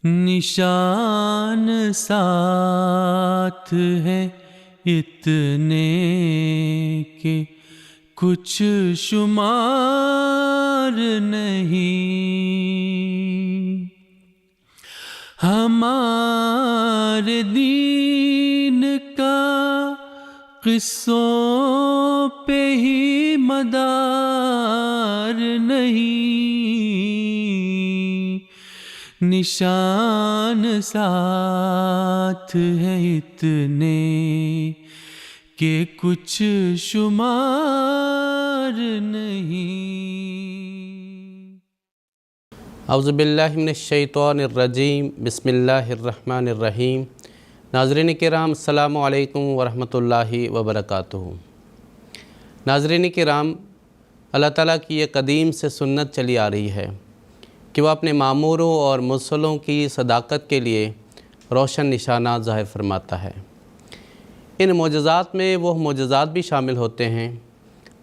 نشان ساتھ ہے اتنے کہ کچھ شمار نہیں، ہمارے دین کا قصوں پہ ہی مدار نہیں، نشان ساتھ ہے اتنے کہ کچھ شمار نہیں۔ اعوذ باللہ من الشیطان الرجیم، بسم اللہ الرحمن الرحیم۔ ناظرین کرام، السلام علیکم ورحمۃ اللہ وبرکاتہ۔ ناظرین کرام، اللہ تعالیٰ کی یہ قدیم سے سنت چلی آ رہی ہے کہ وہ اپنے ماموروں اور مرسلوں کی صداقت کے لیے روشن نشانات ظاہر فرماتا ہے۔ ان معجزات میں وہ معجزات بھی شامل ہوتے ہیں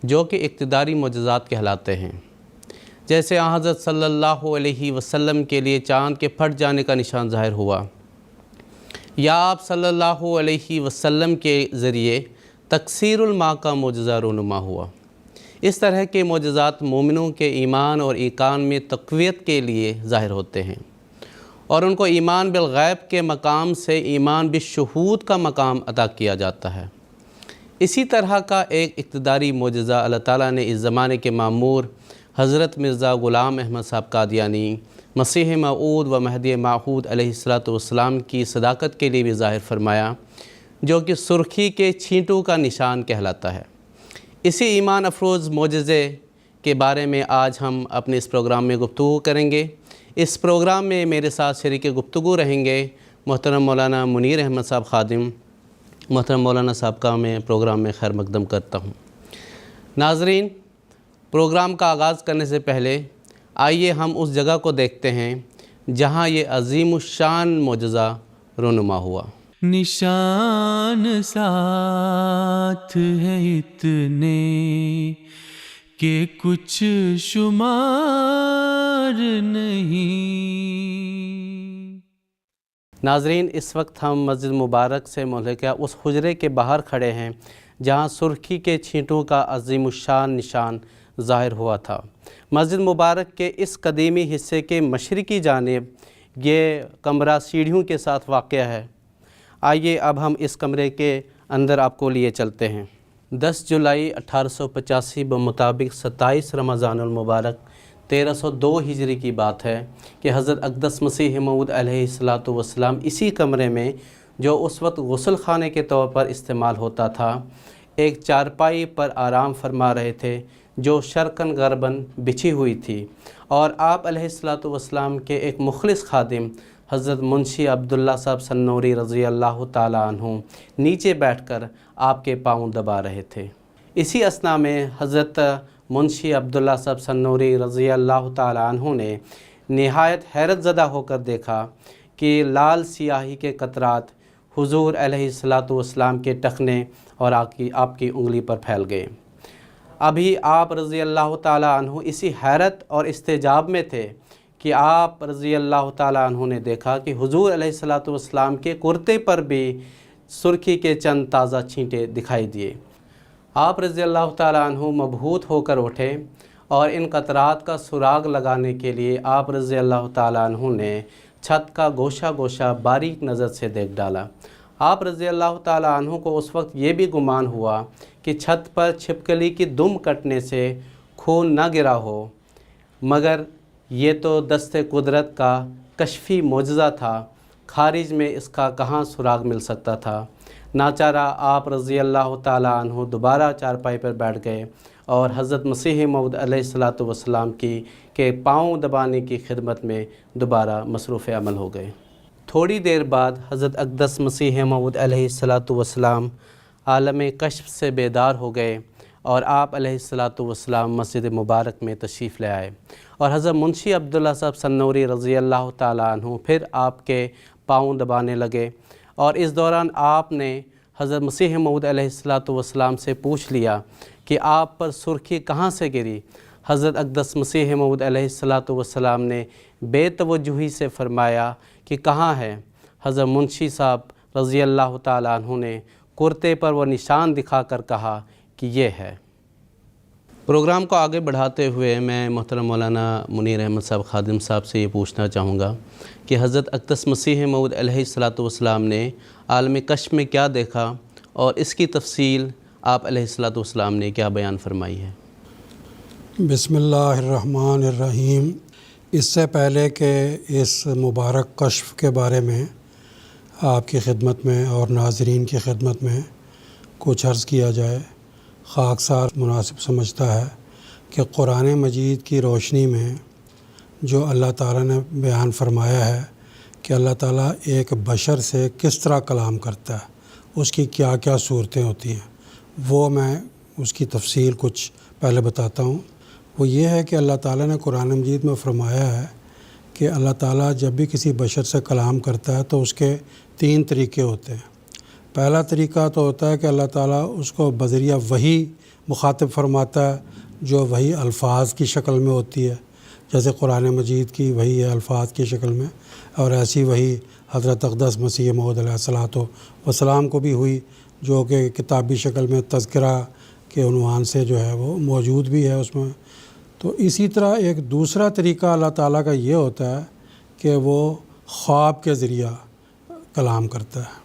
جو کہ اقتداری معجزات کہلاتے ہیں، جیسے حضرت صلی اللہ علیہ وسلم کے لیے چاند کے پھٹ جانے کا نشان ظاہر ہوا، یا آپ صلی اللہ علیہ وسلم کے ذریعے تکثیر الماء کا معجزہ رونما ہوا۔ اس طرح کے معجزات مومنوں کے ایمان اور ایقان میں تقویت کے لیے ظاہر ہوتے ہیں، اور ان کو ایمان بالغیب کے مقام سے ایمان بالشہود کا مقام عطا کیا جاتا ہے۔ اسی طرح کا ایک اقتداری معجزہ اللہ تعالیٰ نے اس زمانے کے مامور حضرت مرزا غلام احمد صاحب قادیانی، مسیح موعود و مہدی موعود علیہ السلام کی صداقت کے لیے بھی ظاہر فرمایا، جو کہ سرخی کے چھینٹوں کا نشان کہلاتا ہے۔ اسی ایمان افروز معجزے کے بارے میں آج ہم اپنے اس پروگرام میں گفتگو کریں گے۔ اس پروگرام میں میرے ساتھ شریک گفتگو رہیں گے محترم مولانا منیر احمد صاحب خادم۔ محترم مولانا صاحب کا میں پروگرام میں خیر مقدم کرتا ہوں۔ ناظرین، پروگرام کا آغاز کرنے سے پہلے آئیے ہم اس جگہ کو دیکھتے ہیں جہاں یہ عظیم الشان معجزہ رونما ہوا۔ نشان ساتھ ہے اتنے کہ کچھ شمار نہیں۔ ناظرین، اس وقت ہم مسجد مبارک سے ملحقہ اس حجرے کے باہر کھڑے ہیں جہاں سرخی کے چھینٹوں کا عظیم الشان نشان ظاہر ہوا تھا۔ مسجد مبارک کے اس قدیمی حصے کے مشرقی جانب یہ کمرہ سیڑھیوں کے ساتھ واقع ہے۔ آئیے اب ہم اس کمرے کے اندر آپ کو لیے چلتے ہیں۔ 10 جولائی 1885 بمطابق 27 رمضان المبارک 1302 ہجری کی بات ہے کہ حضرت اقدس مسیح موعود علیہ السلام اسی کمرے میں، جو اس وقت غسل خانے کے طور پر استعمال ہوتا تھا، ایک چارپائی پر آرام فرما رہے تھے جو شرقاً غرباً بچھی ہوئی تھی، اور آپ علیہ السلام کے ایک مخلص خادم حضرت منشی عبداللہ صاحب سنوری رضی اللہ تعالیٰ عنہ نیچے بیٹھ کر آپ کے پاؤں دبا رہے تھے۔ اسی اثناء میں حضرت منشی عبداللہ صاحب سنوری رضی اللہ تعالیٰ عنہ نے نہایت حیرت زدہ ہو کر دیکھا کہ لال سیاہی کے قطرات حضور علیہ السلام کے ٹخنے اور آپ کی انگلی پر پھیل گئے۔ ابھی آپ رضی اللہ تعالیٰ عنہ اسی حیرت اور استعجاب میں تھے کہ آپ رضی اللہ تعالیٰ عنہ نے دیکھا کہ حضور علیہ السلام کے کرتے پر بھی سرخی کے چند تازہ چھینٹے دکھائی دیے۔ آپ رضی اللہ تعالیٰ عنہ مبہوت ہو کر اٹھے اور ان قطرات کا سراغ لگانے کے لیے آپ رضی اللہ تعالیٰ عنہ نے چھت کا گوشہ گوشہ باریک نظر سے دیکھ ڈالا۔ آپ رضی اللہ تعالیٰ عنہ کو اس وقت یہ بھی گمان ہوا کہ چھت پر چھپکلی کی دم کٹنے سے خون نہ گرا ہو، مگر یہ تو دست قدرت کا کشفی معجزہ تھا، خارج میں اس کا کہاں سراغ مل سکتا تھا۔ ناچارہ آپ رضی اللہ تعالیٰ عنہ دوبارہ چارپائی پر بیٹھ گئے اور حضرت مسیح موعود علیہ السلام کے پاؤں دبانے کی خدمت میں دوبارہ مصروف عمل ہو گئے۔ تھوڑی دیر بعد حضرت اقدس مسیح موعود علیہ السلام عالم کشف سے بیدار ہو گئے اور آپ علیہ السلام مسجد مبارک میں تشریف لے آئے، اور حضرت منشی عبداللہ صاحب سنوری رضی اللہ تعالیٰ عنہ پھر آپ کے پاؤں دبانے لگے، اور اس دوران آپ نے حضرت مسیح موعود علیہ السلام سے پوچھ لیا کہ آپ پر سرخی کہاں سے گری؟ حضرت اقدس مسیح موعود علیہ الصلاۃ والسلام نے بے توجہی سے فرمایا کہ کہاں ہے؟ حضرت منشی صاحب رضی اللہ تعالیٰ عنہ نے کرتے پر وہ نشان دکھا کر کہا کہ یہ ہے۔ پروگرام کو آگے بڑھاتے ہوئے میں محترم مولانا منیر احمد صاحب خادم صاحب سے یہ پوچھنا چاہوں گا کہ حضرت اقدس مسیح موعود علیہ الصلاۃ والسلام نے عالم کشف میں کیا دیکھا اور اس کی تفصیل آپ علیہ الصلاۃ والسلام نے کیا بیان فرمائی ہے؟ بسم اللہ الرحمن الرحیم۔ اس سے پہلے کہ اس مبارک کشف کے بارے میں آپ کی خدمت میں اور ناظرین کی خدمت میں کچھ عرض کیا جائے، خاکسار مناسب سمجھتا ہے کہ قرآن مجید کی روشنی میں جو اللہ تعالیٰ نے بیان فرمایا ہے کہ اللہ تعالیٰ ایک بشر سے کس طرح کلام کرتا ہے، اس کی کیا کیا صورتیں ہوتی ہیں، وہ میں اس کی تفصیل کچھ پہلے بتاتا ہوں۔ وہ یہ ہے کہ اللہ تعالیٰ نے قرآن مجید میں فرمایا ہے کہ اللہ تعالیٰ جب بھی کسی بشر سے کلام کرتا ہے تو اس کے 3 طریقے ہوتے ہیں۔ پہلا طریقہ تو ہوتا ہے کہ اللہ تعالیٰ اس کو بذریعہ وحی مخاطب فرماتا ہے، جو وحی الفاظ کی شکل میں ہوتی ہے، جیسے قرآن مجید کی وحی ہے الفاظ کی شکل میں، اور ایسی وحی حضرت اقدس مسیح موعود علیہ الصلاۃ والسلام کو بھی ہوئی، جو کہ کتابی شکل میں تذکرہ کے عنوان سے جو ہے وہ موجود بھی ہے اس میں۔ تو اسی طرح ایک دوسرا طریقہ اللہ تعالیٰ کا یہ ہوتا ہے کہ وہ خواب کے ذریعہ کلام کرتا ہے،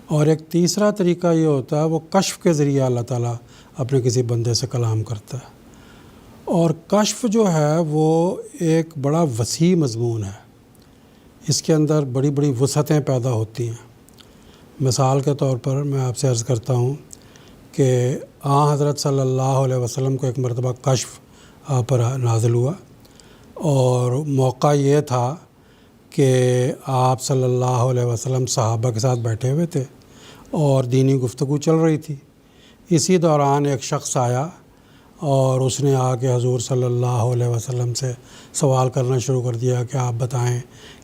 اور ایک تیسرا طریقہ یہ ہوتا ہے وہ کشف کے ذریعہ اللہ تعالیٰ اپنے کسی بندے سے کلام کرتا ہے۔ اور کشف جو ہے وہ ایک بڑا وسیع مضمون ہے، اس کے اندر بڑی بڑی وسعتیں پیدا ہوتی ہیں۔ مثال کے طور پر میں آپ سے عرض کرتا ہوں کہ حضرت صلی اللہ علیہ وسلم کو ایک مرتبہ کشف آپ پر نازل ہوا، اور موقع یہ تھا کہ آپ صلی اللہ علیہ وسلم صحابہ کے ساتھ بیٹھے ہوئے تھے اور دینی گفتگو چل رہی تھی۔ اسی دوران ایک شخص آیا اور اس نے آ کے حضور صلی اللہ علیہ وسلم سے سوال کرنا شروع کر دیا کہ آپ بتائیں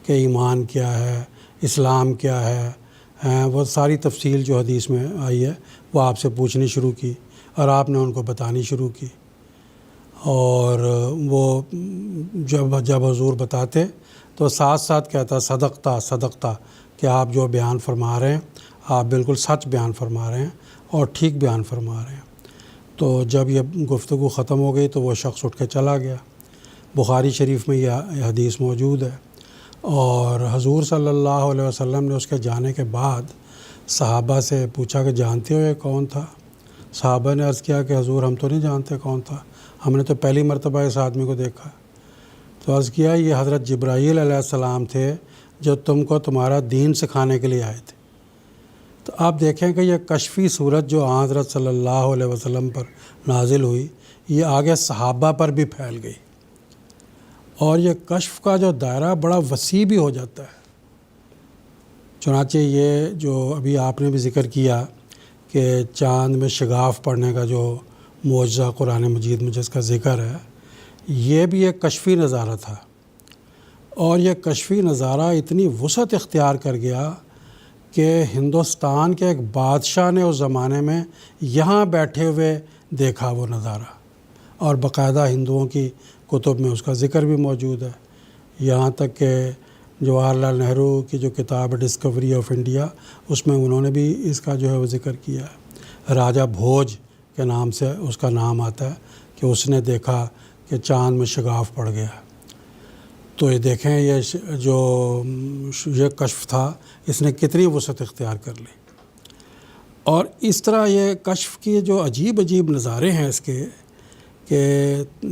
کہ ایمان کیا ہے، اسلام کیا ہے، وہ ساری تفصیل جو حدیث میں آئی ہے وہ آپ سے پوچھنی شروع کی، اور آپ نے ان کو بتانی شروع کی۔ اور وہ جب حضور بتاتے تو ساتھ ساتھ کہتا صدقتا کہ آپ جو بیان فرما رہے ہیں آپ بالکل سچ بیان فرما رہے ہیں اور ٹھیک بیان فرما رہے ہیں۔ تو جب یہ گفتگو ختم ہو گئی تو وہ شخص اٹھ کے چلا گیا۔ بخاری شریف میں یہ حدیث موجود ہے۔ اور حضور صلی اللہ علیہ وسلم نے اس کے جانے کے بعد صحابہ سے پوچھا کہ جانتے ہو یہ کون تھا؟ صحابہ نے عرض کیا کہ حضور ہم تو نہیں جانتے کون تھا، ہم نے تو پہلی مرتبہ اس آدمی کو دیکھا۔ تو عرض کیا یہ حضرت جبرائیل علیہ السلام تھے جو تم کو تمہارا دین سکھانے کے لیے آئے تھے۔ تو آپ دیکھیں کہ یہ کشفی صورت جو حضرت صلی اللہ علیہ وسلم پر نازل ہوئی، یہ آگے صحابہ پر بھی پھیل گئی، اور یہ کشف کا جو دائرہ بڑا وسیع بھی ہو جاتا ہے۔ چنانچہ یہ جو ابھی آپ نے بھی ذکر کیا کہ چاند میں شگاف پڑنے کا جو معجزہ قرآن مجید میں جس کا ذکر ہے، یہ بھی ایک کشفی نظارہ تھا، اور یہ کشفی نظارہ اتنی وسعت اختیار کر گیا کہ ہندوستان کے ایک بادشاہ نے اس زمانے میں یہاں بیٹھے ہوئے دیکھا وہ نظارہ، اور باقاعدہ ہندوؤں کی کتب میں اس کا ذکر بھی موجود ہے۔ یہاں تک کہ جواہر لال نہرو کی جو کتاب ہے ڈسکوری آف انڈیا، اس میں انہوں نے بھی اس کا جو ہے وہ ذکر کیا ہے۔ راجہ بھوج کے نام سے اس کا نام آتا ہے کہ اس نے دیکھا کہ چاند میں شگاف پڑ گیا۔ تو یہ دیکھیں یہ جو یہ کشف تھا اس نے کتنی وسعت اختیار کر لی۔ اور اس طرح یہ کشف کی جو عجیب عجیب نظارے ہیں اس کے، کہ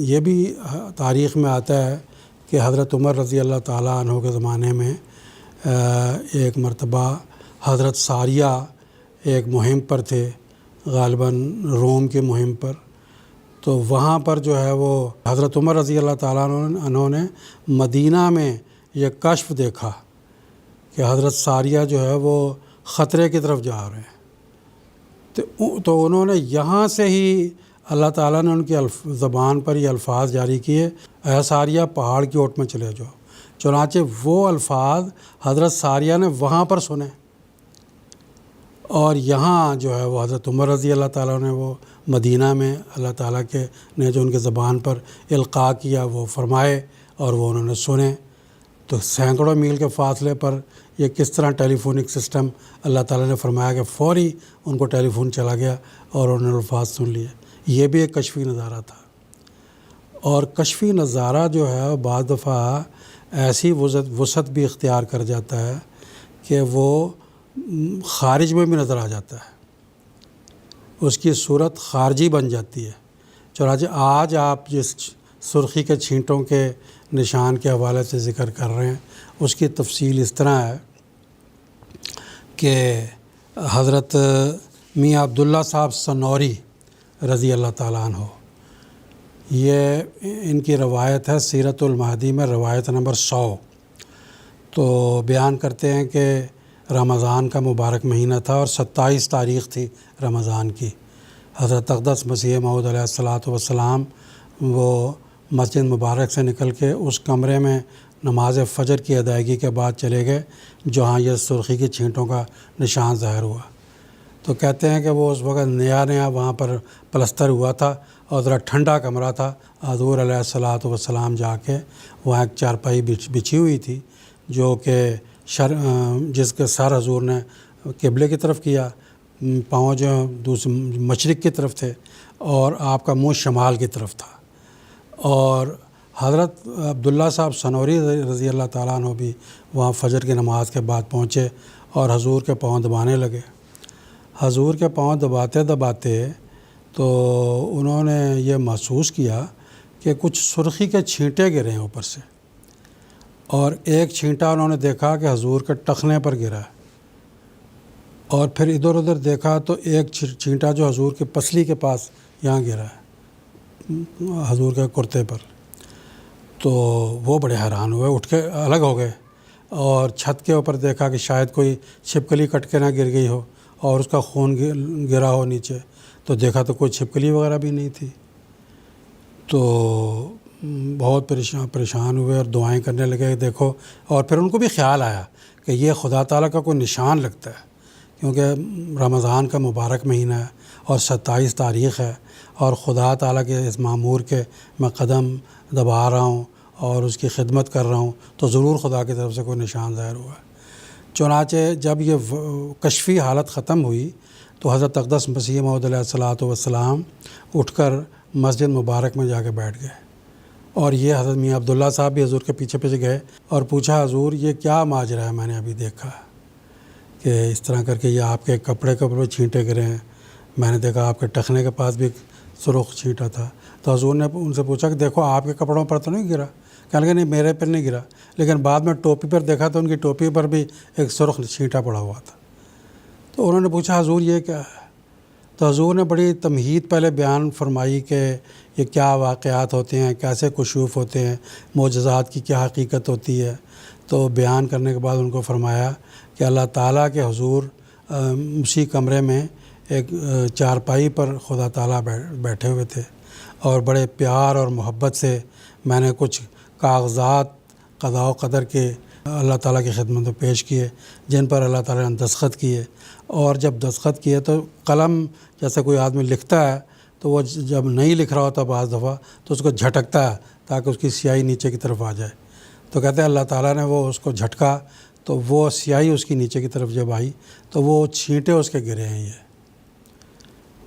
یہ بھی تاریخ میں آتا ہے کہ حضرت عمر رضی اللہ تعالیٰ عنہ کے زمانے میں ایک مرتبہ حضرت ساریہ ایک مہم پر تھے، غالباً روم کی مہم پر، تو وہاں پر جو ہے وہ حضرت عمر رضی اللہ تعالیٰ عنہ نے مدینہ میں یہ کشف دیکھا کہ حضرت ساریہ جو ہے وہ خطرے کی طرف جا رہے ہیں۔ تو انہوں نے یہاں سے ہی اللہ تعالیٰ نے ان کی زبان پر یہ الفاظ جاری کیے، اے ساریہ پہاڑ کی اوٹ میں چلے جاؤ۔ چنانچہ وہ الفاظ حضرت ساریہ نے وہاں پر سنے، اور یہاں جو ہے وہ حضرت عمر رضی اللہ تعالیٰ نے وہ مدینہ میں اللہ تعالیٰ کے نے جو ان کے زبان پر القاء کیا وہ فرمائے اور وہ انہوں نے سنے. تو سینکڑوں میل کے فاصلے پر یہ کس طرح ٹیلی فونک سسٹم اللہ تعالیٰ نے فرمایا کہ فوری ان کو ٹیلی فون چلا گیا اور انہوں نے الفاظ سن لیے. یہ بھی ایک کشفی نظارہ تھا. اور کشفی نظارہ جو ہے بعض دفعہ ایسی وسعت بھی اختیار کر جاتا ہے کہ وہ خارج میں بھی نظر آ جاتا ہے، اس کی صورت خارجی بن جاتی ہے. چنانچہ آج آپ جس سرخی کے چھینٹوں کے نشان کے حوالے سے ذکر کر رہے ہیں اس کی تفصیل اس طرح ہے کہ حضرت میاں عبداللہ صاحب سنوری رضی اللہ تعالیٰ عنہ، یہ ان کی روایت ہے سیرت المہدی میں روایت نمبر 100. تو بیان کرتے ہیں کہ رمضان کا مبارک مہینہ تھا اور 27 تاریخ تھی رمضان کی. حضرت اقدس مسیح موعود علیہ الصلوۃ والسلام وہ مسجد مبارک سے نکل کے اس کمرے میں نماز فجر کی ادائیگی کے بعد چلے گئے جہاں یہ سرخی کی چھینٹوں کا نشان ظاہر ہوا. تو کہتے ہیں کہ وہ اس وقت نیا وہاں پر پلستر ہوا تھا اور ذرا ٹھنڈا کمرہ تھا. حضور علیہ الصلوۃ والسلام جا کے وہاں ایک چارپائی بچھی ہوئی تھی جو کہ جس کے سر حضور نے قبلے کی طرف کیا، پاؤں جو دوسری مشرق کی طرف تھے اور آپ کا منہ شمال کی طرف تھا. اور حضرت عبداللہ صاحب سنوری رضی اللہ تعالیٰ عنہ بھی وہاں فجر کی نماز کے بعد پہنچے اور حضور کے پاؤں دبانے لگے. حضور کے پاؤں دباتے تو انہوں نے یہ محسوس کیا کہ کچھ سرخی کے چھینٹے گرے ہیں اوپر سے، اور ایک چھینٹا انہوں نے دیکھا کہ حضور کے ٹخنے پر گرا ہے، اور پھر ادھر ادھر دیکھا تو ایک چھینٹا جو حضور کے پسلی کے پاس یہاں گرا ہے حضور کے کرتے پر. تو وہ بڑے حیران ہوئے، اٹھ کے الگ ہو گئے اور چھت کے اوپر دیکھا کہ شاید کوئی چھپکلی کٹ کے نہ گر گئی ہو اور اس کا خون گرا ہو نیچے. تو دیکھا تو کوئی چھپکلی وغیرہ بھی نہیں تھی. تو بہت پریشان ہوئے اور دعائیں کرنے لگے دیکھو. اور پھر ان کو بھی خیال آیا کہ یہ خدا تعالیٰ کا کوئی نشان لگتا ہے، کیونکہ رمضان کا مبارک مہینہ ہے اور 27 تاریخ ہے اور خدا تعالیٰ کے اس معمور کے میں قدم دبا رہا ہوں اور اس کی خدمت کر رہا ہوں، تو ضرور خدا کی طرف سے کوئی نشان ظاہر ہوا ہے. چنانچہ جب یہ کشفی حالت ختم ہوئی تو حضرت اقدس مسیح موعود علیہ الصلوۃ والسلام اٹھ کر مسجد مبارک میں جا کے بیٹھ گئے. اور یہ حضرت میاں عبداللہ صاحب بھی حضور کے پیچھے گئے اور پوچھا حضور یہ کیا ماجرا ہے، میں نے ابھی دیکھا کہ اس طرح کر کے یہ آپ کے کپڑے چھینٹے گرے ہیں، میں نے دیکھا آپ کے ٹخنے کے پاس بھی سرخ چھینٹا تھا. تو حضور نے ان سے پوچھا کہ دیکھو آپ کے کپڑوں پر تو نہیں گرا؟ کہنے لگے نہیں میرے پر نہیں گرا، لیکن بعد میں ٹوپی پر دیکھا تو ان کی ٹوپی پر بھی ایک سرخ چھینٹا پڑا ہوا تھا. تو انہوں نے پوچھا حضور یہ کیا ہے؟ تو حضور نے بڑی تمہید پہلے بیان فرمائی کہ یہ کیا واقعات ہوتے ہیں، کیسے کشوف ہوتے ہیں، معجزات کی کیا حقیقت ہوتی ہے. تو بیان کرنے کے بعد ان کو فرمایا کہ اللہ تعالیٰ کے حضور اسی کمرے میں ایک چارپائی پر خدا تعالیٰ بیٹھے ہوئے تھے اور بڑے پیار اور محبت سے میں نے کچھ کاغذات قضاء و قدر کے اللہ تعالیٰ کی خدمت میں پیش کیے جن پر اللہ تعالیٰ نے دستخط کیے. اور جب دستخط کیے تو قلم جیسے کوئی آدمی لکھتا ہے تو وہ جب نہیں لکھ رہا ہوتا بعض دفعہ تو اس کو جھٹکتا ہے تاکہ اس کی سیاہی نیچے کی طرف آ جائے. تو کہتے ہیں اللہ تعالیٰ نے وہ اس کو جھٹکا تو وہ سیاہی اس کی نیچے کی طرف جب آئی تو وہ چھینٹے اس کے گرے ہیں. یہ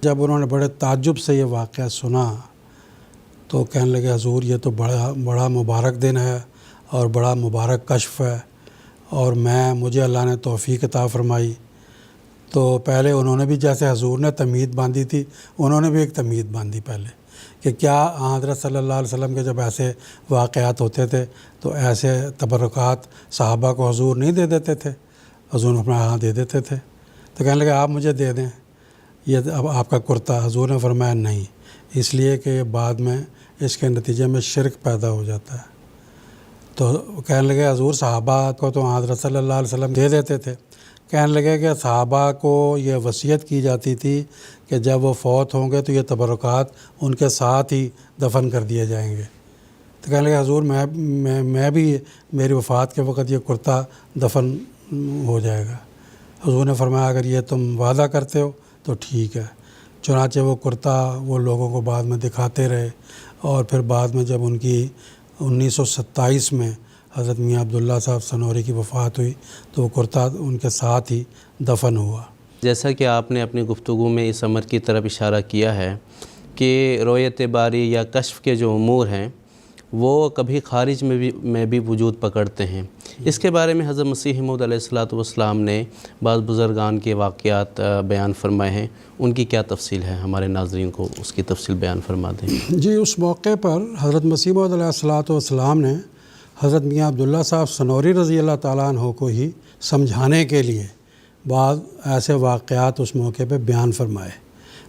جب انہوں نے بڑے تعجب سے یہ واقعہ سنا تو کہنے لگے حضور یہ تو بڑا مبارک دن ہے اور بڑا مبارک کشف ہے اور مجھے اللہ نے توفیق عطا فرمائی. تو پہلے انہوں نے بھی جیسے حضور نے تمہید باندھی تھی انہوں نے بھی ایک تمہید باندھی پہلے کہ کیا حضرت صلی اللہ علیہ وسلم کے جب ایسے واقعات ہوتے تھے تو ایسے تبرکات صحابہ کو حضور نہیں دے دیتے تھے؟ حضور نے فرمایا ہاں دے دیتے تھے. تو کہنے لگے آپ مجھے دے دیں یہ اب آپ کا کرتا. حضور نے فرمایا نہیں، اس لیے کہ بعد میں اس کے نتیجے میں شرک پیدا ہو جاتا ہے. تو کہنے لگے حضور صحابہ کو تو حضرت صلی اللہ علیہ وسلم دے دیتے تھے. کہنے لگے کہ صحابہ کو یہ وصیت کی جاتی تھی کہ جب وہ فوت ہوں گے تو یہ تبرکات ان کے ساتھ ہی دفن کر دیے جائیں گے. تو کہنے لگے حضور میں بھی میری وفات کے وقت یہ کرتا دفن ہو جائے گا. حضور نے فرمایا اگر یہ تم وعدہ کرتے ہو تو ٹھیک ہے. چنانچہ وہ کرتا وہ لوگوں کو بعد میں دکھاتے رہے، اور پھر بعد میں جب ان کی 1927 میں حضرت میاں عبداللہ صاحب سنوری کی وفات ہوئی تو وہ کرتا ان کے ساتھ ہی دفن ہوا۔ جیسا کہ آپ نے اپنی گفتگو میں اس امر کی طرف اشارہ کیا ہے کہ رؤیت باری یا کشف کے جو امور ہیں وہ کبھی خارج میں بھی وجود پکڑتے ہیں، اس کے بارے میں حضرت مسیح موعود علیہ الصلوۃ والسلام نے بعض بزرگان کے واقعات بیان فرمائے ہیں، ان کی کیا تفصیل ہے؟ ہمارے ناظرین کو اس کی تفصیل بیان فرما دیں۔ جی، اس موقع پر حضرت مسیح موعود علیہ الصلوۃ والسلام نے حضرت میاں عبداللہ صاحب سنوری رضی اللہ تعالیٰ عنہ کو ہی سمجھانے کے لیے بعض ایسے واقعات اس موقع پہ بیان فرمائے۔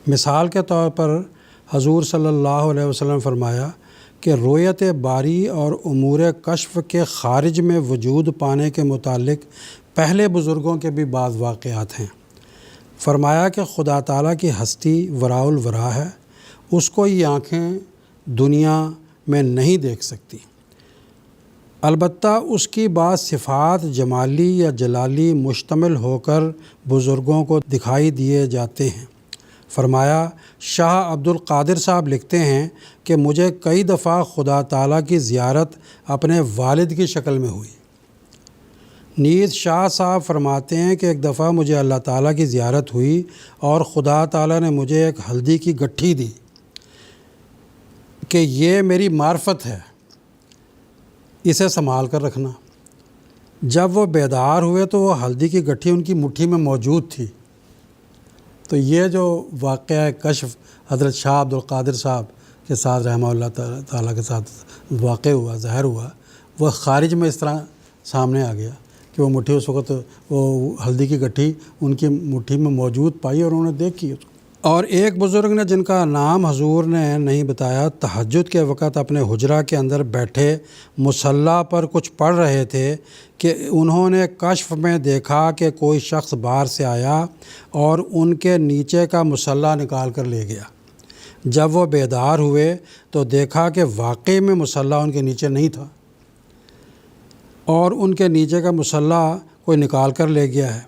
مثال کے طور پر حضور صلی اللہ علیہ وسلم فرمایا کہ رؤیت باری اور امور کشف کے خارج میں وجود پانے کے متعلق پہلے بزرگوں کے بھی بعض واقعات ہیں۔ فرمایا کہ خدا تعالیٰ کی ہستی وراء الورا ہے، اس کو یہ آنکھیں دنیا میں نہیں دیکھ سکتی، البتہ اس کی بعض صفات جمالی یا جلالی مشتمل ہو کر بزرگوں کو دکھائی دیے جاتے ہیں۔ فرمایا شاہ عبد القادر صاحب لکھتے ہیں کہ مجھے کئی دفعہ خدا تعالیٰ کی زیارت اپنے والد کی شکل میں ہوئی۔ نیز شاہ صاحب فرماتے ہیں کہ ایک دفعہ مجھے اللہ تعالیٰ کی زیارت ہوئی اور خدا تعالیٰ نے مجھے ایک ہلدی کی گٹھی دی کہ یہ میری معرفت ہے، اسے سنبھال کر رکھنا۔ جب وہ بیدار ہوئے تو وہ ہلدی کی گٹھی ان کی مٹھی میں موجود تھی۔ تو یہ جو واقعہ کشف حضرت شاہ عبد القادر صاحب کے ساتھ رحمہ اللہ تعالیٰ کے ساتھ واقع ہوا، ظاہر ہوا، وہ خارج میں اس طرح سامنے آ گیا کہ وہ مٹھی اس وقت وہ ہلدی کی گٹھی ان کی مٹھی میں موجود پائی اور انہوں نے دیکھی اس کو۔ اور ایک بزرگ نے جن کا نام حضور نے نہیں بتایا، تہجد کے وقت اپنے حجرہ کے اندر بیٹھے مصلی پر کچھ پڑھ رہے تھے کہ انہوں نے کشف میں دیکھا کہ کوئی شخص باہر سے آیا اور ان کے نیچے کا مصلی نکال کر لے گیا۔ جب وہ بیدار ہوئے تو دیکھا کہ واقعی میں مصلی ان کے نیچے نہیں تھا اور ان کے نیچے کا مصلی کوئی نکال کر لے گیا ہے۔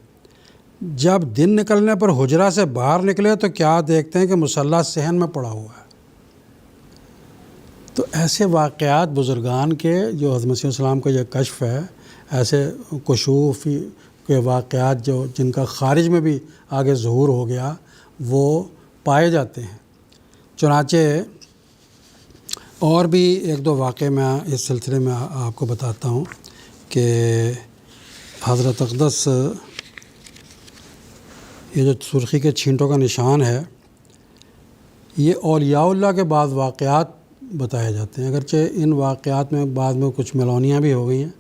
جب دن نکلنے پر حجرہ سے باہر نکلے تو کیا دیکھتے ہیں کہ مصلی صحن میں پڑا ہوا ہے۔ تو ایسے واقعات بزرگان کے جو حضرت مسیح السلام کا یہ کشف ہے، ایسے کشوف کے واقعات جو جن کا خارج میں بھی آگے ظہور ہو گیا، وہ پائے جاتے ہیں۔ چنانچہ اور بھی ایک دو واقعے میں اس سلسلے میں آپ کو بتاتا ہوں کہ حضرت اقدس یہ جو سرخی کے چھینٹوں کا نشان ہے، یہ اولیاء اللہ کے بعض واقعات بتائے جاتے ہیں، اگرچہ ان واقعات میں بعد میں کچھ ملونیاں بھی ہو گئی ہیں،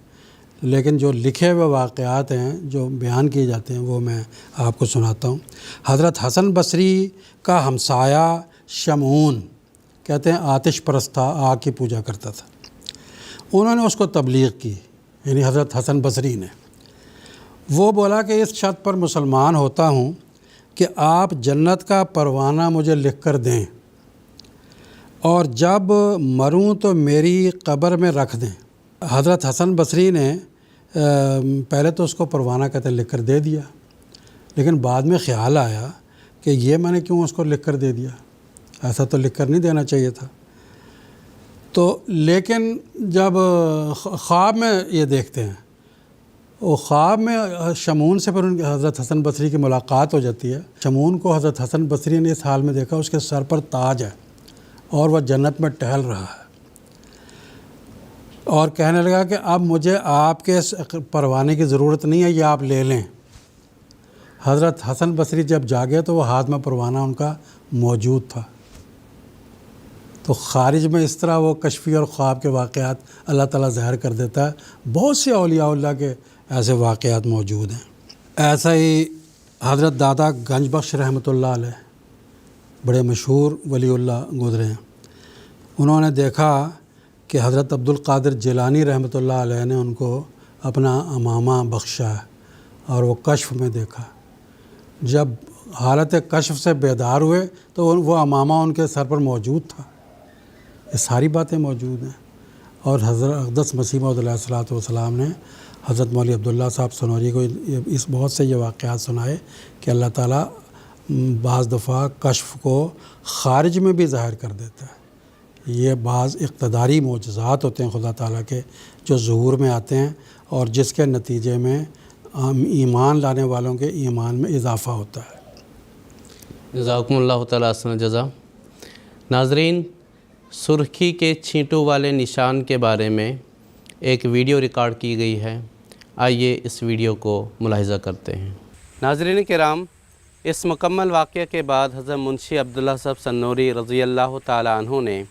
لیکن جو لکھے ہوئے واقعات ہیں جو بیان کیے جاتے ہیں وہ میں آپ کو سناتا ہوں۔ حضرت حسن بصری کا ہمسایہ شمعون، کہتے ہیں آتش پرست تھا، آگ کی پوجا کرتا تھا، انہوں نے اس کو تبلیغ کی، یعنی حضرت حسن بصری نے۔ وہ بولا کہ اس شرط پر مسلمان ہوتا ہوں کہ آپ جنت کا پروانہ مجھے لکھ کر دیں اور جب مروں تو میری قبر میں رکھ دیں۔ حضرت حسن بصری نے پہلے تو اس کو پروانہ کہتے لکھ کر دے دیا، لیکن بعد میں خیال آیا کہ یہ میں نے کیوں اس کو لکھ کر دے دیا، ایسا تو لکھ کر نہیں دینا چاہیے تھا۔ تو لیکن جب خواب میں یہ دیکھتے ہیں، وہ خواب میں شمعون سے پھر ان کے حضرت حسن بصری کی ملاقات ہو جاتی ہے۔ شمعون کو حضرت حسن بصری نے اس حال میں دیکھا، اس کے سر پر تاج ہے اور وہ جنت میں ٹہل رہا ہے، اور کہنے لگا کہ اب مجھے آپ کے پروانے کی ضرورت نہیں ہے، یہ آپ لے لیں۔ حضرت حسن بصری جب جاگے تو وہ ہاتھ میں پروانہ ان کا موجود تھا۔ تو خارج میں اس طرح وہ کشفی اور خواب کے واقعات اللہ تعالیٰ ظاہر کر دیتا ہے۔ بہت سے اولیاء اللہ کے ایسے واقعات موجود ہیں۔ ایسا ہی حضرت دادا گنج بخش رحمۃ اللہ علیہ، بڑے مشہور ولی اللہ گزرے ہیں، انہوں نے دیکھا کہ حضرت عبد القادر جیلانی رحمۃ اللہ علیہ نے ان کو اپنا امامہ بخشا ہے، اور وہ کشف میں دیکھا۔ جب حالت کشف سے بیدار ہوئے تو وہ امامہ ان کے سر پر موجود تھا۔ یہ ساری باتیں موجود ہیں۔ اور حضرت اقدس مسیح موعود علیہ الصلوۃ والسلام نے حضرت مولوی عبداللہ صاحب سنوری کو اس بہت سے یہ واقعات سنائے کہ اللہ تعالیٰ بعض دفعہ کشف کو خارج میں بھی ظاہر کر دیتا ہے۔ یہ بعض اقتداری معجزات ہوتے ہیں خدا تعالیٰ کے جو ظہور میں آتے ہیں اور جس کے نتیجے میں ایمان لانے والوں کے ایمان میں اضافہ ہوتا ہے۔ جزاکم اللہ تعالیٰ احسن الجزا۔ ناظرین، سرخی کے چھینٹوں والے نشان کے بارے میں ایک ویڈیو ریکارڈ کی گئی ہے، آئیے اس ویڈیو کو ملاحظہ کرتے ہیں۔ ناظرین کرام، اس مکمل واقعہ کے بعد حضرت منشی عبداللہ صاحب سنوری رضی اللہ تعالیٰ عنہ نے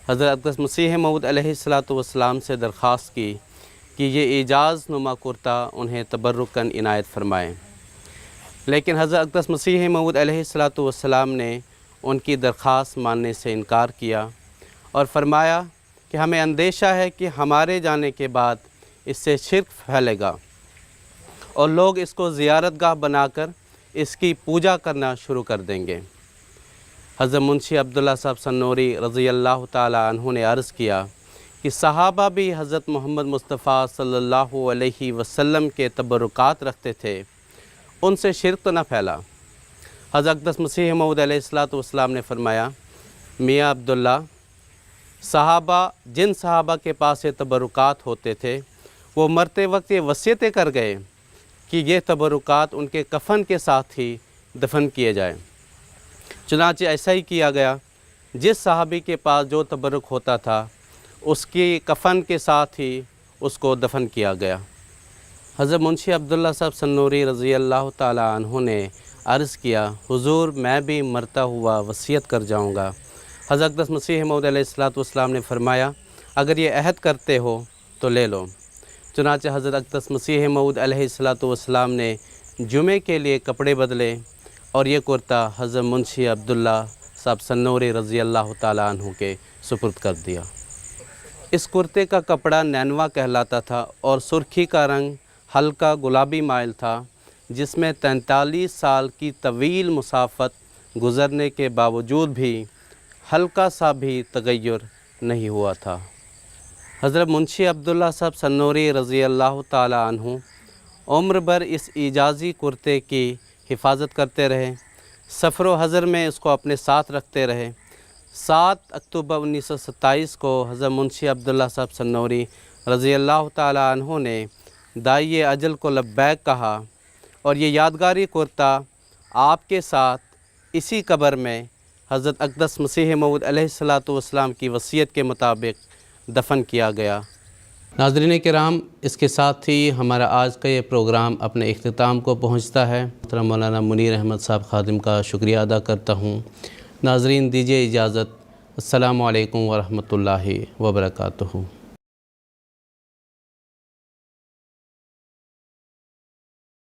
حضرت اقدس مسیح موعود علیہ السلام سے درخواست کی کہ یہ اعجاز نما کرتا انہیں تبرکاً عنایت فرمائیں، لیکن حضرت اقدس مسیح موعود علیہ السلام نے ان کی درخواست ماننے سے انکار کیا اور فرمایا کہ ہمیں اندیشہ ہے کہ ہمارے جانے کے بعد اس سے شرک پھیلے گا اور لوگ اس کو زیارت گاہ بنا کر اس کی پوجا کرنا شروع کر دیں گے۔ حضرت منشی عبداللہ صاحب سنوری رضی اللہ تعالیٰ عنہ نے عرض کیا کہ صحابہ بھی حضرت محمد مصطفیٰ صلی اللہ علیہ وسلم کے تبرکات رکھتے تھے، ان سے شرک تو نہ پھیلا۔ حضرت اقدس مسیح موعود علیہ السلام نے فرمایا، میاں عبداللہ، جن صحابہ کے پاس یہ تبرکات ہوتے تھے وہ مرتے وقت یہ وصیتیں کر گئے کہ یہ تبرکات ان کے کفن کے ساتھ ہی دفن کیے جائیں۔ چنانچہ ایسا ہی کیا گیا، جس صحابی کے پاس جو تبرک ہوتا تھا اس کی کفن کے ساتھ ہی اس کو دفن کیا گیا۔ حضرت منشی عبداللہ صاحب سنوری رضی اللہ تعالیٰ عنہ نے عرض کیا، حضور میں بھی مرتا ہوا وصیت کر جاؤں گا۔ حضرت اقدس مسیح موعود علیہ السلام نے فرمایا، اگر یہ عہد کرتے ہو تو لے لو۔ چنانچہ حضرت اقدس مسیح موعود علیہ السلام نے جمعے کے لیے کپڑے بدلے اور یہ کرتا حضرت منشی عبداللہ صاحب سنوری رضی اللہ تعالیٰ عنہ کے سپرد کر دیا۔ اس کرتے کا کپڑا نینوا کہلاتا تھا اور سرخی کا رنگ ہلکا گلابی مائل تھا، جس میں 43 سال کی طویل مسافت گزرنے کے باوجود بھی ہلکا سا بھی تغیر نہیں ہوا تھا۔ حضرت منشی عبداللہ صاحب سنوری رضی اللہ تعالیٰ عنہ عمر بھر اس اعجازی کرتے کی حفاظت کرتے رہے، سفر و حضر میں اس کو اپنے ساتھ رکھتے رہے۔ 7 اکتوبر 1927 کو حضرت منشی عبداللہ صاحب سنوری رضی اللہ تعالیٰ عنہ نے داعی اجل کو لبیک کہا اور یہ یادگاری کرتا آپ کے ساتھ اسی قبر میں حضرت اقدس مسیح موعود علیہ السلام کی وصیت کے مطابق دفن کیا گیا۔ ناظرین کرام، اس کے ساتھ ہی ہمارا آج کا یہ پروگرام اپنے اختتام کو پہنچتا ہے۔ محترم مولانا منیر احمد صاحب خادم کا شکریہ ادا کرتا ہوں۔ ناظرین، دیجیے اجازت۔ السلام علیکم ورحمۃ اللہ وبرکاتہ۔